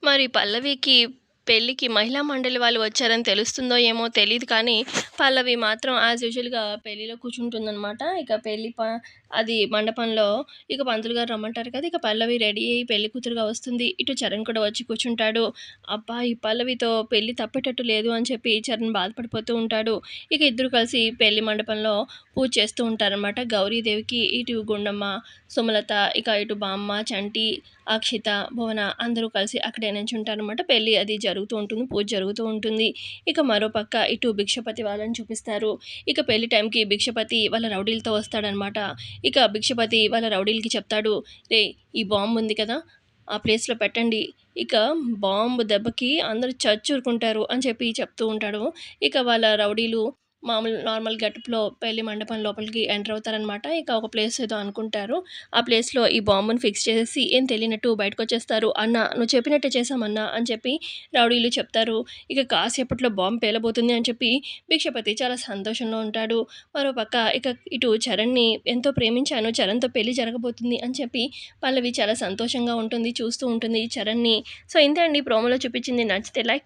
మరి పల్లవికి పెళ్ళికి మహిళా మండలి వాళ్ళు వచ్చారని తెలుస్తుందో ఏమో తెలీదు కానీ, పల్లవి మాత్రం యాజ్ యూజువల్‌గా పెళ్ళిలో కూర్చుంటుందనమాట. ఇక అది మండపంలో ఇక పంతులు గారు రమ్మంటారు కదా! ఇక పల్లవి రెడీ అయ్యి పెళ్లి కూతురుగా వస్తుంది. ఇటు చరణ్ కూడా వచ్చి కూర్చుంటాడు. అబ్బా! ఈ పల్లవితో పెళ్లి తప్పేటట్టు లేదు అని చెప్పి చరణ్ బాధపడిపోతూ ఉంటాడు. ఇక ఇద్దరు కలిసి పెళ్లి మండపంలో పూజ చేస్తూ ఉంటారనమాట. గౌరీదేవికి ఇటు గుండమ్మ, సుమలత, ఇక ఇటు బామ్మ, చంటి, అక్షిత, భువన అందరూ కలిసి అక్కడే నించుంటారనమాట. పెళ్లి అది జరుగుతూ ఉంటుంది. పూజ జరుగుతూ ఉంటుంది. ఇక మరోపక్క ఇటు భిక్షపతి వాళ్ళని చూపిస్తారు. ఇక పెళ్లి టైంకి భిక్షపతి వాళ్ళ రౌడీలతో వస్తాడనమాట. ఇక భిక్షపతి వాళ్ళ రౌడీలకి చెప్తాడు, "రేయ్! ఈ బాంబ్ ఉంది కదా! ఆ ప్లేస్‌లో పెట్టండి. ఇక బాంబు దెబ్బకి అందరూ చచ్చూరుకుంటారు" అని చెప్పి చెప్తూ ఉంటాడు. ఇక వాళ్ళ రౌడీలు నార్మల్ గెటప్‌లో పెళ్లి మండపం లోపలికి ఎంటర్ అవుతారనమాట. ఇక ఒక ప్లేస్ ఏదో అనుకుంటారు. ఆ ప్లేస్‌లో ఈ బాంబుని ఫిక్స్ చేసేసి ఏం తెలియనట్టు బయటకొచ్చేస్తారు. "అన్న నువ్వు చెప్పినట్టే చేశామన్నా" అని చెప్పి రౌడీలు చెప్తారు. ఇక కాసేపట్లో బాంబ్ పేలబోతుంది అని చెప్పి భిక్షపతి చాలా సంతోషంలో ఉంటాడు. మరోపక్క ఇక ఇటు చరణ్‌ని ఎంతో ప్రేమించాను. చరణ్‌తో పెళ్లి జరగబోతుంది అని చెప్పి పల్లవి చాలా సంతోషంగా ఉంటుంది. చూస్తూ ఉంటుంది చరణ్‌ని. సో, ఇంతే అండి ప్రోమోలో చూపించింది. నచ్చితే లైక్